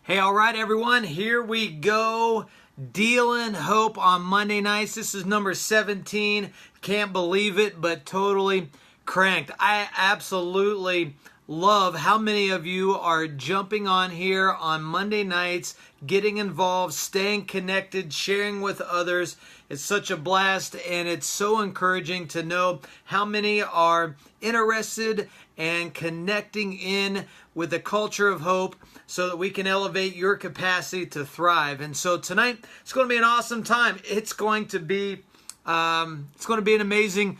Hey, all right, everyone, here we go. Dealin Hope on Monday nights. This is number 17. Can't believe it, but totally cranked. I absolutely love how many of you are jumping on here on Monday nights, getting involved, staying connected, sharing with others. It's such a blast, and it's so encouraging to know how many are interested and connecting in with the culture of hope so that we can elevate your capacity to thrive. And so tonight, it's going to be an awesome time. It's going to be an amazing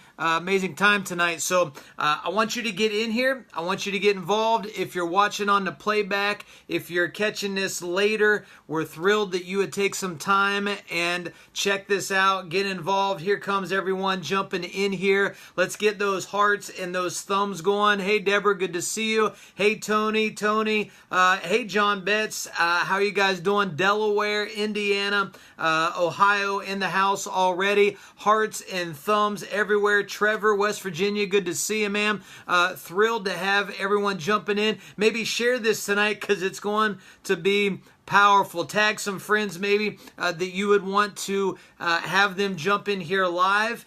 time tonight. So I want you to get in here. I want you to get involved. If you're watching on the playback, if you're catching this later, we're thrilled that you would take some time and check this out. Get involved. Here comes everyone jumping in here. Let's get those hearts and those thumbs going. Hey, Deborah, good to see you. Hey, Tony. Hey, John Betts. How are you guys doing? Delaware, Indiana, Ohio in the house already. Hearts and thumbs everywhere. Trevor, West Virginia, good to see you, ma'am. Thrilled to have everyone jumping in. Maybe share this tonight because it's going to be powerful. Tag some friends maybe that you would want to have them jump in here live.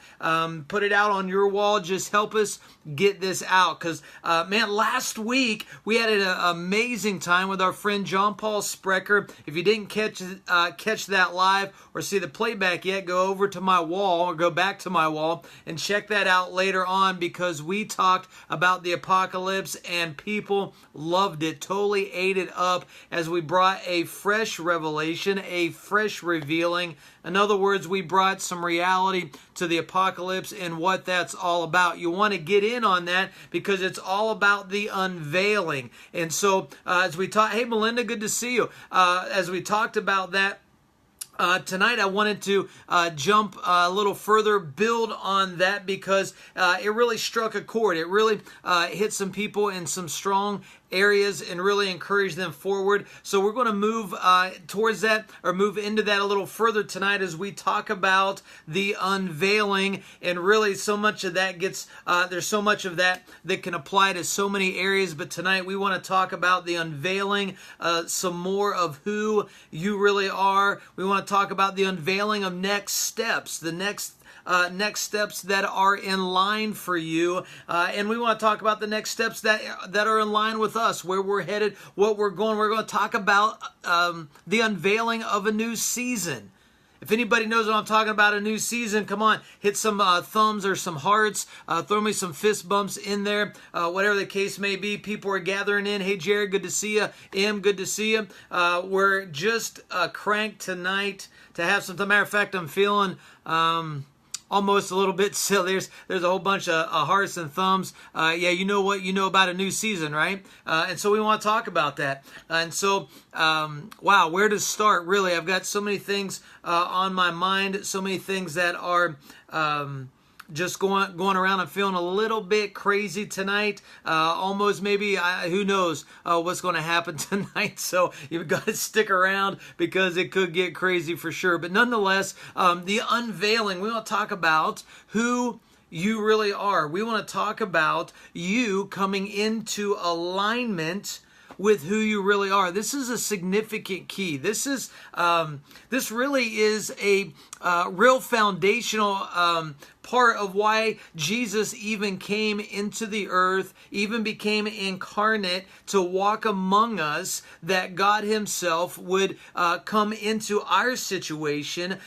Put it out on your wall. Just help us get this out. Because, man, last week we had an amazing time with our friend John Paul Sprecher. If you didn't catch that live or see the playback yet, go over to my wall or go back to my wall and check that out later on, because we talked about the apocalypse and people loved it, totally ate it up as we brought a fresh revelation, a fresh revealing. In other words, we brought some reality to the apocalypse and what that's all about. You want to get in on that because it's all about the unveiling. And so as we talk, hey, Melinda, good to see you. As we talked about that, tonight I wanted to jump a little further, build on that, because it really struck a chord. It really hit some people in some strong areas and really encourage them forward. So we're going to move towards that, or move into that a little further tonight as we talk about the unveiling. And really so much of that gets, there's so much of that that can apply to so many areas. But tonight we want to talk about the unveiling, some more of who you really are. We want to talk about the unveiling of next steps, the next steps that are in line for you, and we want to talk about the next steps that are in line with us, where we're headed, what we're going. We're going to talk about the unveiling of a new season. If anybody knows what I'm talking about, a new season, come on, hit some thumbs or some hearts, throw me some fist bumps in there, whatever the case may be. People are gathering in. Hey, Jared, good to see you. Em, good to see you. We're just cranked tonight to have some time. Matter of fact, I'm feeling almost a little bit silly. There's a whole bunch of hearts and thumbs. Yeah, you know what you know about a new season, right? And so we want to talk about that. And so, wow, where to start? Really, I've got so many things on my mind, so many things that are just going around. I'm feeling a little bit crazy tonight. Almost maybe, who knows what's going to happen tonight. So you've got to stick around because it could get crazy for sure. But nonetheless, the unveiling, we want to talk about who you really are. We want to talk about you coming into alignment with who you really are. This is a significant key. This really is a real foundational part of why Jesus even came into the earth, even became incarnate to walk among us, that God himself would come into our situation,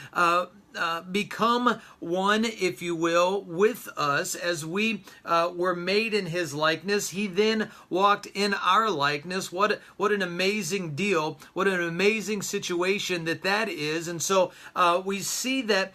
become one, if you will, with us as we were made in his likeness. He then walked in our likeness. What an amazing deal. What an amazing situation that is. And so we see that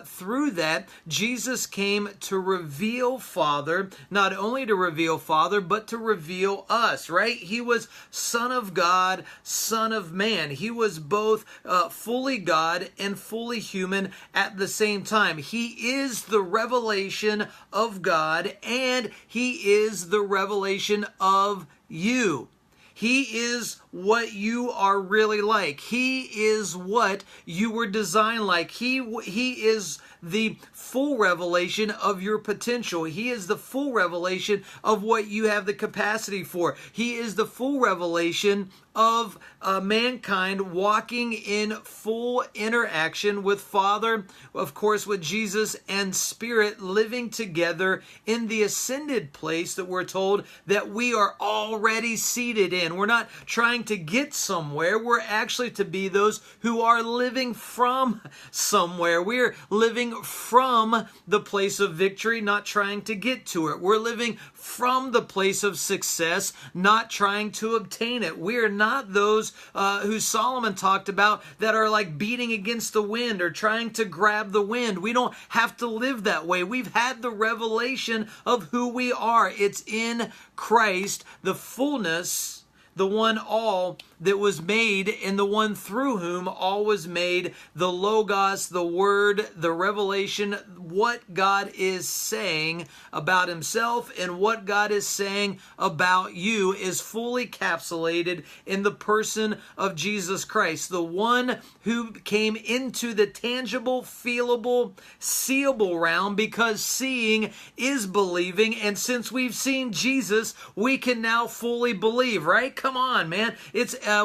through that, Jesus came to reveal Father, not only to reveal Father, but to reveal us, right? He was Son of God, Son of Man. He was both fully God and fully human at the same time. He is the revelation of God, and he is the revelation of you. He is what you are really like. He is what you were designed like. He is the full revelation of your potential. He is the full revelation of what you have the capacity for. He is the full revelation of mankind walking in full interaction with Father, of course with Jesus, and Spirit, living together in the ascended place that we're told that we are already seated in. We're not trying to get somewhere. We're actually to be those who are living from somewhere. We're living from the place of victory, not trying to get to it. We're living from the place of success, not trying to obtain it. We are not those who Solomon talked about that are like beating against the wind or trying to grab the wind. We don't have to live that way. We've had the revelation of who we are. It's in Christ, the fullness, the one all that was made, and the one through whom all was made, the Logos, the Word, the revelation, what God is saying about himself and what God is saying about you is fully encapsulated in the person of Jesus Christ, the one who came into the tangible, feelable, seeable realm, because seeing is believing, and since we've seen Jesus, we can now fully believe, right? Come on, man.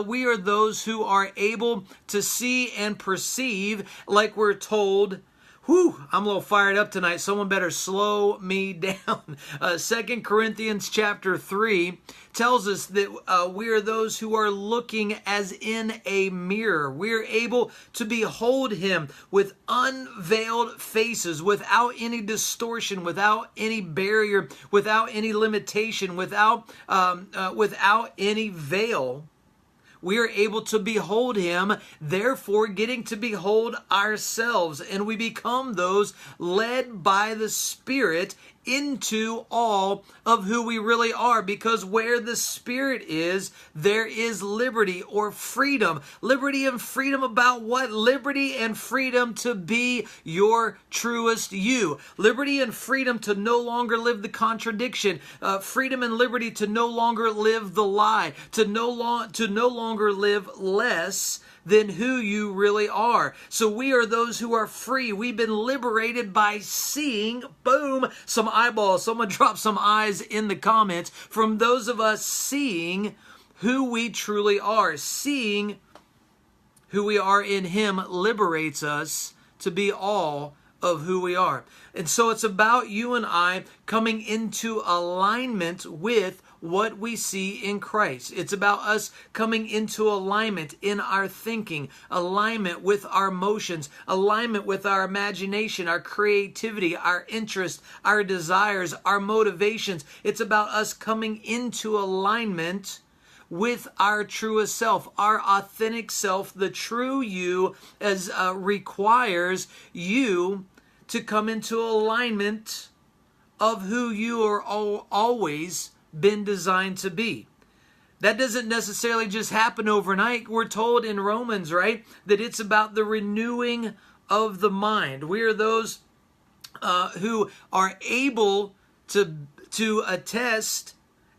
We are those who are able to see and perceive, like we're told. Whew, I'm a little fired up tonight. Someone better slow me down. 2 Corinthians chapter 3 tells us that we are those who are looking as in a mirror. We're able to behold him with unveiled faces, without any distortion, without any barrier, without any limitation, without any veil. We are able to behold him, therefore getting to behold ourselves, and we become those led by the Spirit into all of who we really are, because where the Spirit is, there is liberty or freedom. Liberty and freedom about what? Liberty and freedom to be your truest you. Liberty and freedom to no longer live the contradiction. Freedom and liberty to no longer live the lie. To no longer live less than who you really are. So we are those who are free. We've been liberated by seeing, boom, some eyeballs. Someone drop some eyes in the comments. From those of us seeing who we truly are. Seeing who we are in him liberates us to be all of who we are. And so it's about you and I coming into alignment with what we see in Christ. It's about us coming into alignment in our thinking, alignment with our emotions, alignment with our imagination, our creativity, our interests, our desires, our motivations. It's about us coming into alignment with our truest self, our authentic self, the true you, as requires you to come into alignment of who you are always been designed to be. That doesn't necessarily just happen overnight. We're told in Romans, right, that it's about the renewing of the mind. We are those who are able to attest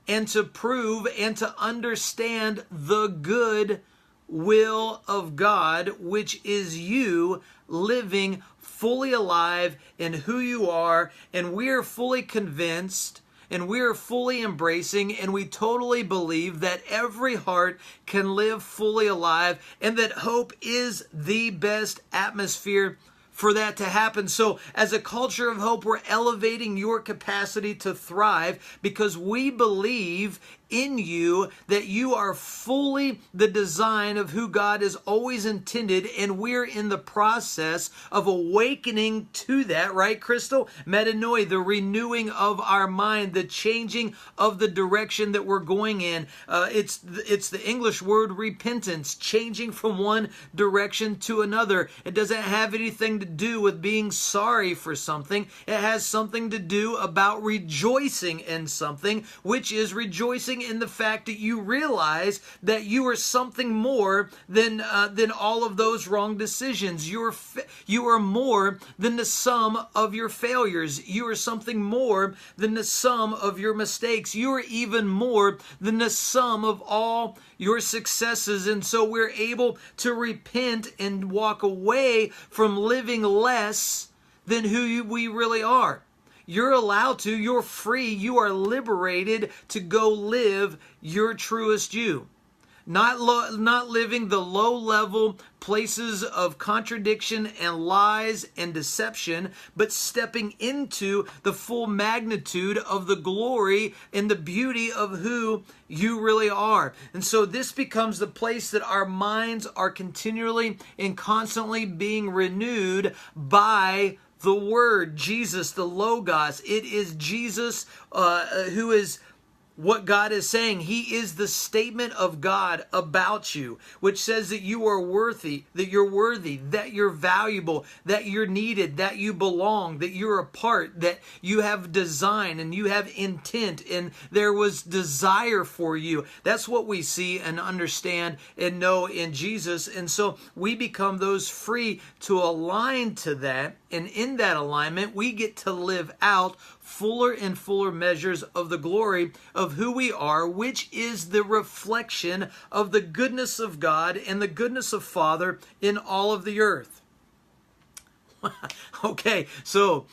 and to prove and to understand the good will of God, which is you living fully alive in who you are, and we're fully convinced and we're fully embracing, and we totally believe that every heart can live fully alive, and that hope is the best atmosphere for that to happen. So as a culture of hope, we're elevating your capacity to thrive because we believe in you that you are fully the design of who God has always intended, and we're in the process of awakening to that, right, Crystal? Metanoia, the renewing of our mind, the changing of the direction that we're going in. It's the English word repentance, changing from one direction to another. It doesn't have anything to do with being sorry for something. It has something to do about rejoicing in something, which is rejoicing in the fact that you realize that you are something more than all of those wrong decisions. You are more than the sum of your failures. You are something more than the sum of your mistakes. You are even more than the sum of all your successes. And so we're able to repent and walk away from living less than who we really are. You're allowed to, you're free, you are liberated to go live your truest you. Not living the low-level places of contradiction and lies and deception, but stepping into the full magnitude of the glory and the beauty of who you really are. And so this becomes the place that our minds are continually and constantly being renewed by the Word, Jesus, the Logos. It is Jesus who is what God is saying. He is the statement of God about you, which says that you are worthy, that you're valuable, that you're needed, that you belong, that you're a part, that you have design and you have intent and there was desire for you. That's what we see and understand and know in Jesus. And so we become those free to align to that. And in that alignment, we get to live out fuller and fuller measures of the glory of who we are, which is the reflection of the goodness of God and the goodness of Father in all of the earth. Okay, so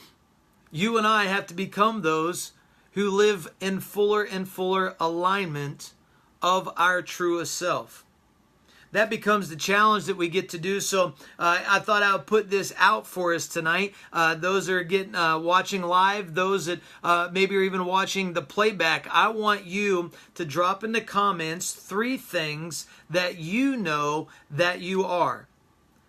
you and I have to become those who live in fuller and fuller alignment of our truest self. That becomes the challenge that we get to do. So I thought I would put this out for us tonight. Those that are watching live, those that maybe are even watching the playback, I want you to drop in the comments 3 things that you know that you are.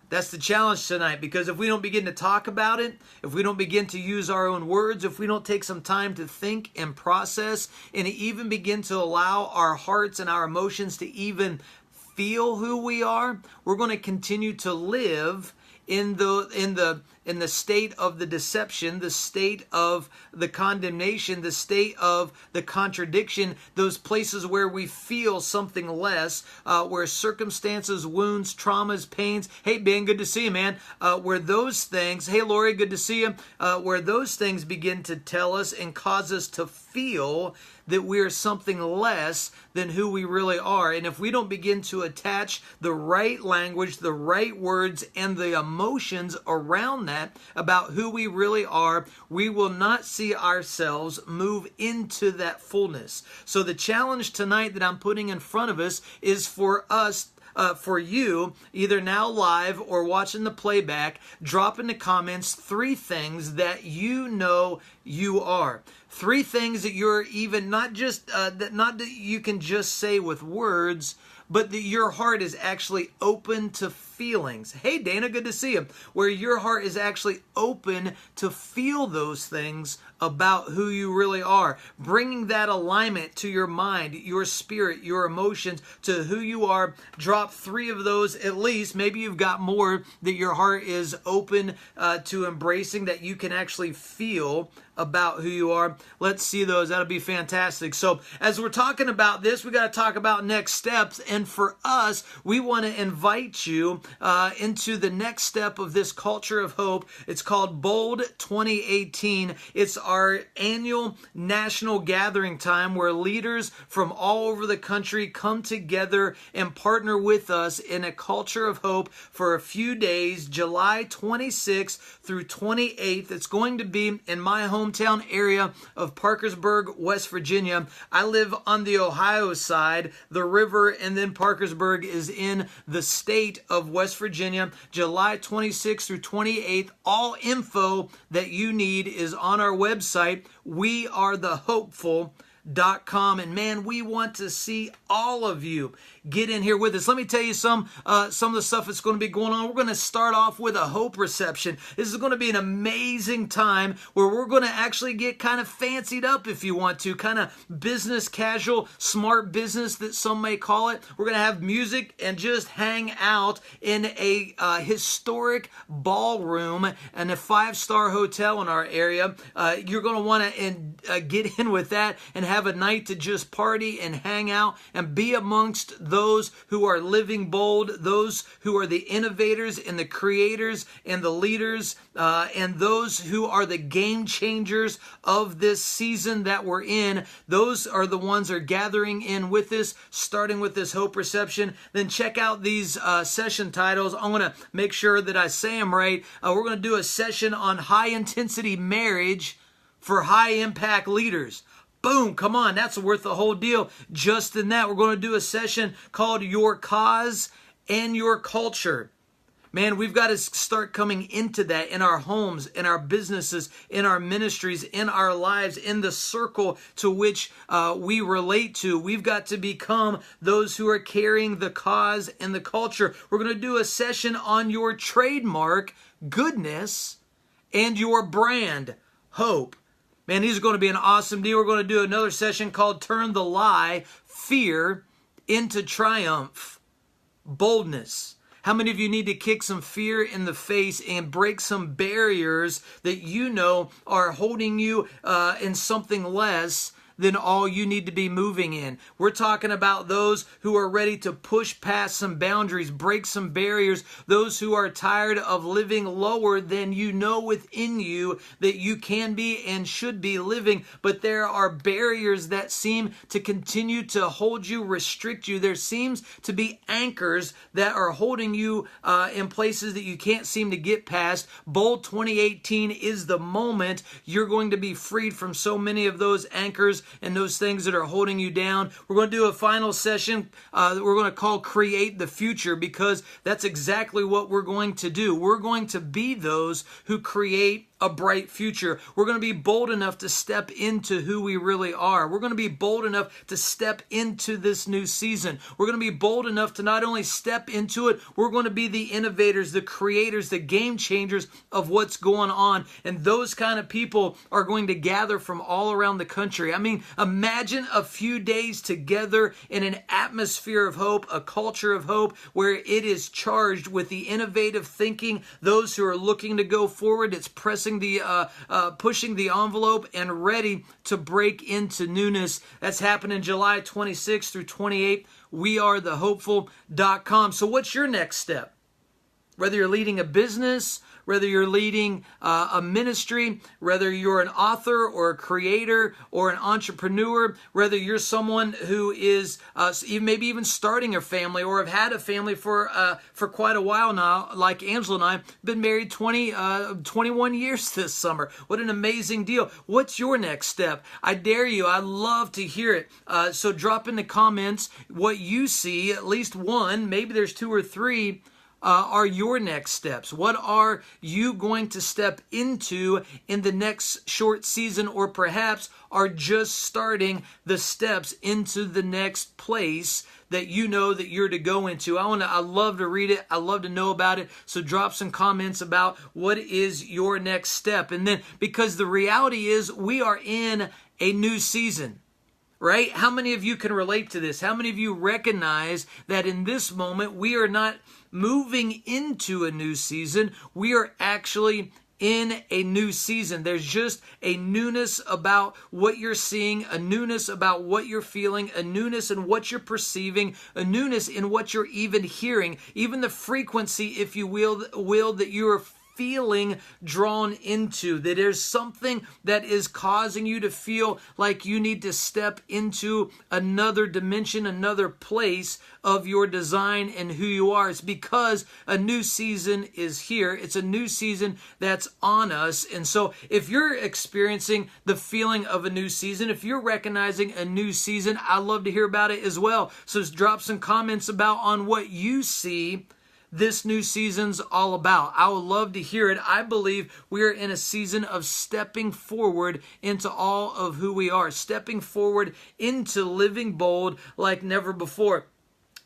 That's the challenge tonight, because if we don't begin to talk about it, if we don't begin to use our own words, if we don't take some time to think and process and even begin to allow our hearts and our emotions to even feel who we are, we're going to continue to live in the state of the deception, the state of the condemnation, the state of the contradiction, those places where we feel something less, where circumstances, wounds, traumas, pains. Hey, Ben, good to see you, man. Where those things, hey, Lori, good to see you. Where those things begin to tell us and cause us to feel that we are something less than who we really are. And if we don't begin to attach the right language, the right words, and the emotions around that about who we really are, we will not see ourselves move into that fullness. So the challenge tonight that I'm putting in front of us is for us, for you, either now live or watching the playback, drop in the comments 3 things that you know you are. 3 things that you're even not that you can just say with words, but that your heart is actually open to feelings. Hey, Dana, good to see you. Where your heart is actually open to feel those things about who you really are. Bringing that alignment to your mind, your spirit, your emotions, to who you are. Drop 3 of those at least. Maybe you've got more that your heart is open to embracing, that you can actually feel about who you are. Let's see those. That'll be fantastic. So as we're talking about this, we got to talk about next steps. And for us, we want to invite you into the next step of this culture of hope. It's called Bold 2018. It's our annual national gathering time where leaders from all over the country come together and partner with us in a culture of hope for a few days, July 26th through 28th. It's going to be in my hometown area of Parkersburg, West Virginia. I live on the Ohio side, the river, and then Parkersburg is in the state of West Virginia. July 26th through 28th. All info that you need is on our website, wearethehopeful.com. dealinhope.com. And man, we want to see all of you get in here with us. Let me tell you some of the stuff that's going to be going on. We're going to start off with a hope reception. This is going to be an amazing time where we're going to actually get kind of fancied up, if you want to, kind of business casual, smart business that some may call it. We're going to have music and just hang out in a historic ballroom and a 5-star hotel in our area. You're going to want to get in with that and have a night to just party and hang out and be amongst those who are living bold, those who are the innovators and the creators and the leaders, and those who are the game changers of this season that we're in. Those are the ones that are gathering in with us, starting with this hope reception. Then check out these session titles. I'm going to make sure that I say them right. We're going to do a session on high intensity marriage for high impact leaders. Boom, come on, that's worth the whole deal. Just in that, we're going to do a session called Your Cause and Your Culture. Man, we've got to start coming into that in our homes, in our businesses, in our ministries, in our lives, in the circle to which we relate to. We've got to become those who are carrying the cause and the culture. We're going to do a session on your trademark, goodness, and your brand, hope. Man, these are going to be an awesome deal. We're going to do another session called Turn the Lie, Fear, into Triumph, Boldness. How many of you need to kick some fear in the face and break some barriers that you know are holding you in something less than all you need to be moving in? We're talking about those who are ready to push past some boundaries, break some barriers, those who are tired of living lower than you know within you that you can be and should be living, but there are barriers that seem to continue to hold you, restrict you. There seems to be anchors that are holding you in places that you can't seem to get past. Bold 2018 is the moment you're going to be freed from so many of those anchors and those things that are holding you down. We're going to do a final session that we're going to call Create the Future, because that's exactly what we're going to do. We're going to be those who create a bright future. We're going to be bold enough to step into who we really are. We're going to be bold enough to step into this new season. We're going to be bold enough to not only step into it, we're going to be the innovators, the creators, the game changers of what's going on. And those kind of people are going to gather from all around the country. I mean, imagine a few days together in an atmosphere of hope, a culture of hope, where it is charged with the innovative thinking, those who are looking to go forward. It's pushing the envelope and ready to break into newness. That's happening July 26th through 28th. WeAreTheHopeful.com. So what's your next step? Whether you're leading a business, whether you're leading a ministry, whether you're an author or a creator or an entrepreneur, whether you're someone who is maybe even starting a family or have had a family for quite a while now, like Angela and I, have been married 21 years this summer. What an amazing deal. What's your next step? I dare you. I love to hear it. So drop in the comments what you see, at least one, maybe there's 2 or 3, are your next steps. What are you going to step into in the next short season, or perhaps are just starting the steps into the next place that you know that you're to go into? I love to read it. I love to know about it. So drop some comments about what is your next step. And then, because the reality is we are in a new season. Right? How many of you can relate to this? How many of you recognize that in this moment we are not moving into a new season? We are actually in a new season. There's just a newness about what you're seeing, a newness about what you're feeling, a newness in what you're perceiving, a newness in what you're even hearing, even the frequency, if you will that you are feeling drawn into, that there's something that is causing you to feel like you need to step into another dimension, another place of your design and who you are. It's because a new season is here. It's a new season that's on us. And so if you're experiencing the feeling of a new season, if you're recognizing a new season, I'd love to hear about it as well. So just drop some comments about on what you see this new season's all about. I would love to hear it. I believe we are in a season of stepping forward into all of who we are, stepping forward into living bold like never before.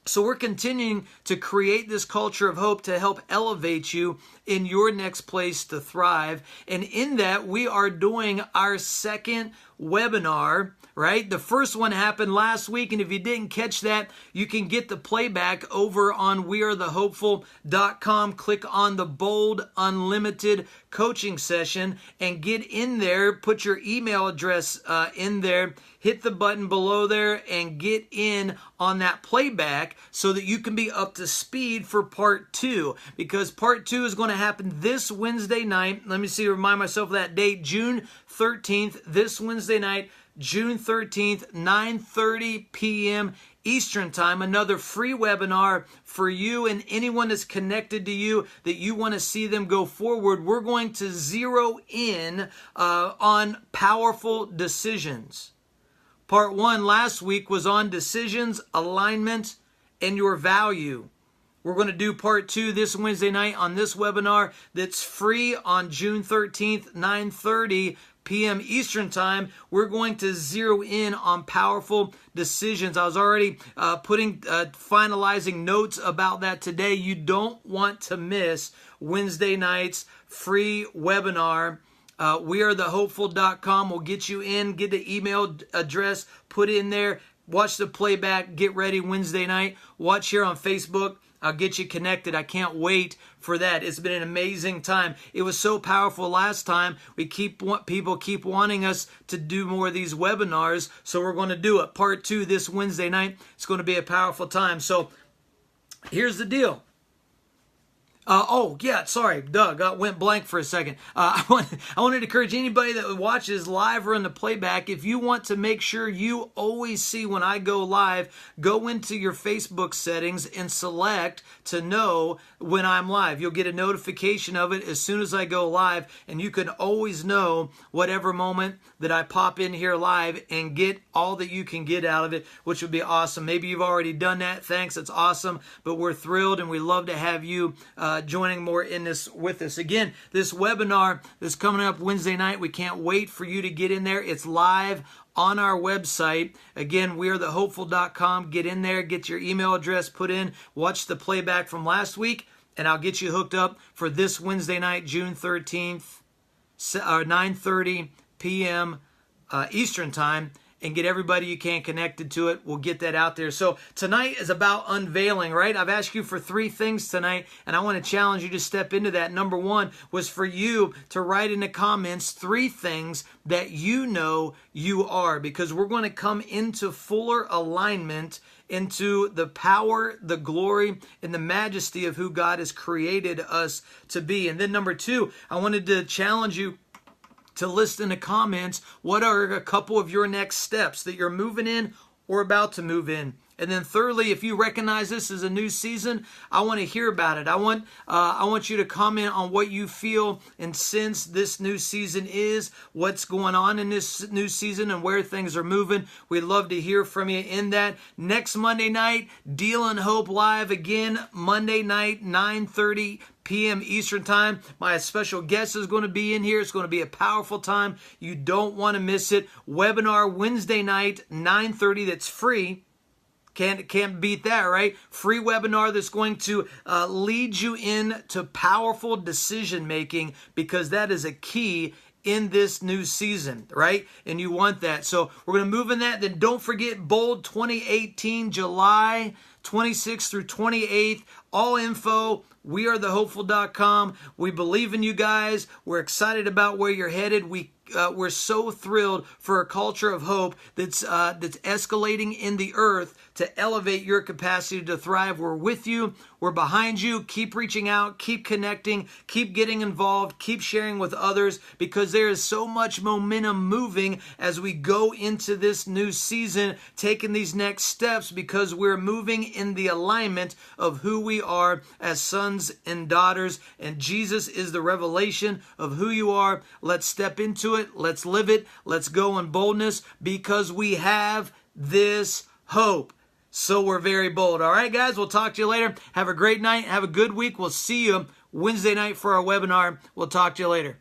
So we're continuing to create this culture of hope to help elevate you in your next place to thrive. And in that, we are doing our second webinar, right? The first one happened last week, and if you didn't catch that, you can get the playback over on wearethehopeful.com. Click on the Bold Unlimited coaching session and get in there, put your email address in there, hit the button below there and get in on that playback so that you can be up to speed for part 2, because part 2 is going to happen this Wednesday night. Let me see, remind myself of that date, June 13th, this Wednesday night, June 13th, 9:30 p.m. Eastern Time, another free webinar for you and anyone that's connected to you that you want to see them go forward. We're going to zero in on powerful decisions. Part 1 last week was on decisions, alignment, and your value. We're going to do part 2 this Wednesday night on this webinar that's free on June 13th, 9:30 p.m. Eastern Time. We're going to zero in on powerful decisions. I was already finalizing notes about that today. You don't want to miss Wednesday night's free webinar. Wearethehopeful.com will get you in, get the email address, put it in there, watch the playback, get ready Wednesday night, watch here on Facebook. I'll get you connected. I can't wait for that. It's been an amazing time. It was so powerful last time. People keep wanting us to do more of these webinars, so we're going to do it. Part 2 this Wednesday night. It's going to be a powerful time. So here's the deal. Doug, I went blank for a second. I wanted to encourage anybody that watches live or in the playback, if you want to make sure you always see when I go live, go into your Facebook settings and select to know when I'm live. You'll get a notification of it as soon as I go live, and you can always know whatever moment that I pop in here live and get all that you can get out of it, which would be awesome. Maybe you've already done that. Thanks. It's awesome. But we're thrilled and we love to have you joining more in this with us. Again, this webinar that's coming up Wednesday night, we can't wait for you to get in there. It's live on our website. Again, wearethehopeful.com. Get in there, get your email address put in, watch the playback from last week, and I'll get you hooked up for this Wednesday night, June 13th, 9:30 p.m. Eastern Time, and get everybody you can connected to it. We'll get that out there. So tonight is about unveiling, right? I've asked you for 3 things tonight, and I want to challenge you to step into that. Number 1 was for you to write in the comments 3 things that you know you are, because we're going to come into fuller alignment into the power, the glory, and the majesty of who God has created us to be. And then number 2, I wanted to challenge you to list in the comments what are a couple of your next steps that you're moving in or about to move in. And then thirdly, if you recognize this as a new season, I want to hear about it. I want you to comment on what you feel and sense this new season is, what's going on in this new season and where things are moving. We'd love to hear from you in that. Next Monday night, Dealin Hope live again, Monday night, 9:30 p.m. Eastern Time. My special guest is going to be in here. It's going to be a powerful time. You don't want to miss it. Webinar Wednesday night, 9:30. That's free. Can't beat that, right? Free webinar that's going to lead you into powerful decision making, because that is a key in this new season, right? And you want that. So we're going to move in that. Then don't forget Bold 2018, July 26th through 28th. All info, wearethehopeful.com. We believe in you guys. We're excited about where you're headed. We're so thrilled for a culture of hope that's escalating in the earth to elevate your capacity to thrive. We're with you. We're behind you. Keep reaching out. Keep connecting. Keep getting involved. Keep sharing with others, because there is so much momentum moving as we go into this new season, taking these next steps, because we're moving in the alignment of who we are as sons and daughters. And Jesus is the revelation of who you are. Let's step into it. Let's live it. Let's go in boldness, because we have this hope. so we're very bold. All right, guys, we'll talk to you later. Have a great night. Have a good week. We'll see you Wednesday night for our webinar. We'll talk to you later.